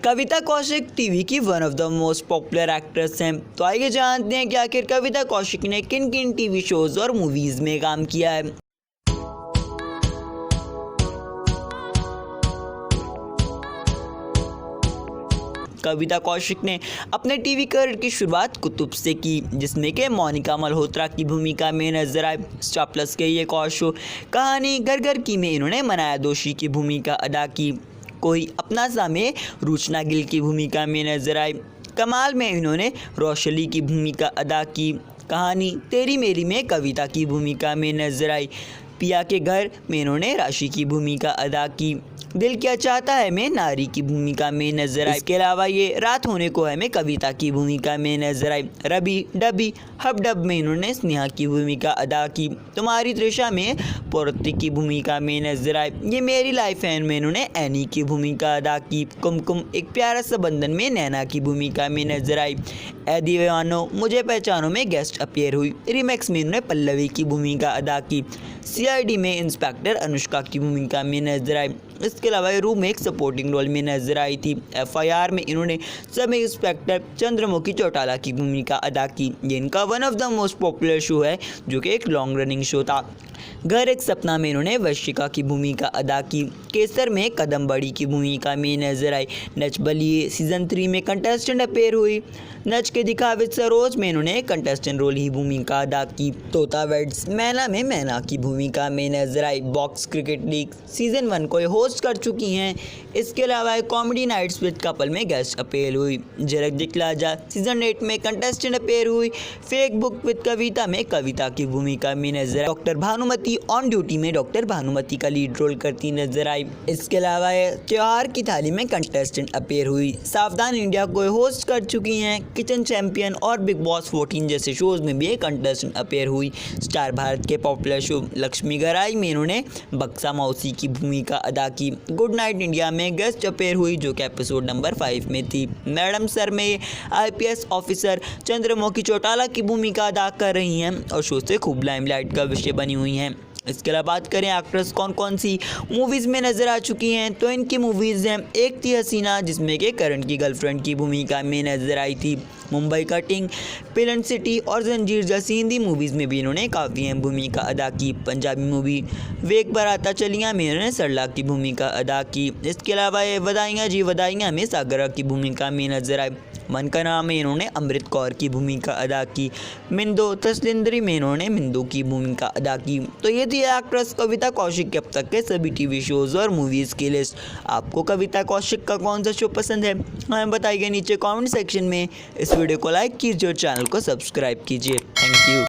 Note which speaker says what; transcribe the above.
Speaker 1: कविता Kaushik TV की one of the most popular actress हैं। तो आइए जानते हैं कि आखिर कविता कौशिक ने किन किन टीवी शोज और मूवीज में काम किया है। कविता कौशिक ने अपने टीवी करियर की शुरुआत कुतुब से की, जिसमें कि मोनिका मल्होत्रा की भूमिका में नजर आए। स्टार प्लस के ये कॉ शो कहानी घर घर की में इन्होंने मनाया दोषी की भूमिका अदा की। कोई अपना सा में रुचना गिल की भूमिका में नजर आए। कमाल में इन्होंने रोशली की भूमिका अदा की। कहानी तेरी मेरी में कविता की भूमिका में नजर आई। पिया के घर में इन्होंने राशि की भूमिका अदा की। दिल क्या चाहता है में नारी की भूमिका में नजर आई। इसके अलावा ये रात होने को है में कविता की भूमिका में नजर आई। रबी डबी हब डब में इन्होंने स्नेहा की भूमिका अदा की। तुम्हारी त्रिशा में पौरती की भूमिका में नजर आई। ये मेरी लाइफ है में इन्होंने एनी की भूमिका अदा की। कुमकुम एक प्यारा सा बंधन में नैना की भूमिका में नजर आई। ऐ दीवानो मुझे पहचानो में गेस्ट अपीयर हुई। रिमेक्स में इन्होंने पल्लवी की भूमिका अदा की। CID में इंस्पेक्टर अनुष्का की भूमिका में नजर आई। इसके अलावा रूम में एक सपोर्टिंग रोल में नजर आई थी। FIR में इन्होंने सब इंस्पेक्टर चंद्रमुखी चौटाला की भूमिका अदा की। ये इनका one of the most popular show है, जो कि एक लॉन्ग रनिंग शो था। घर एक सपना में इन्होंने वशिका की भूमिका अदा की। केसर में कदम बड़ी की भूमिका में नजर आई। नच बलिए सीजन 3 में कंटेस्टेंट अपीयर हुई। नच के दिखावे सरोज में इन्होंने कंटेस्टेंट रोल ही भूमिका अदा की। तोता वेड्स मैना में मैना की भूमिका में नजर आई। बॉक्स क्रिकेट लीग सीजन 1 को होस्ट कर चुकी हैं। इसके अलावा कॉमेडी नाइट्स विद कपल में गेस्ट अपीयर हुई। झलक दिखला जा सीजन 8 में कंटेस्टेंट अपीयर हुई। फेक बुक विद कविता में कविता की भूमिका में नजर आई। डॉक्टर भानुमति ऑन ड्यूटी में डॉक्टर भानुमति का लीड रोल करती नजर आई। इसके अलावा त्योहार की थाली में कंटेस्टेंट अपीयर हुई। सावधान इंडिया को होस्ट कर चुकी हैं। किचन चैंपियन और बिग बॉस 14 जैसे शोज में भी एक कंटेस्टेंट अपीयर हुई। स्टार भारत के पॉपुलर शो लक्ष्मी गराई में इन्होंने बक्सा मौसी की भूमिका अदा की। गुड नाइट इंडिया में गेस्ट अपीयर हुई, जो कि एपिसोड नंबर 5 में थी। मैडम सर में IPS ऑफिसर चंद्रमुखी चौटाला की भूमिका अदा कर रही हैं और शो से खूब लाइमलाइट का विषय बनी हुई हैं। इसके अलावा बात करें एक्ट्रेस कौन कौन सी मूवीज़ में नज़र आ चुकी हैं, तो इनकी मूवीज़ हैं। एक थी हसीना, जिसमें कि करण की गर्लफ्रेंड की भूमिका में नज़र आई थी। मुंबई कटिंग, पिलन सिटी और जंजीर जैसी हिंदी मूवीज़ में भी इन्होंने काफ़ी अहम भूमिका अदा की। पंजाबी मूवी वेग बराता चलियाँ में इन्होंने सरला की भूमिका अदा की। इसके अलावा ये वदाइयाँ जी वदाइयाँ में सागरा की भूमिका में नज़र आए। मन का नाम में इन्होंने अमृत कौर की भूमिका अदा की। मिंदो तस्लिंदरी में इन्होंने मिंदो की भूमिका अदा की। तो ये थी एक्ट्रेस कविता कौशिक के अब तक के सभी टीवी शोज़ और मूवीज़ की लिस्ट। आपको कविता कौशिक का कौन सा शो पसंद है, हमें बताइए नीचे कमेंट सेक्शन में। इस वीडियो को लाइक कीजिए और चैनल को सब्सक्राइब कीजिए। Thank you.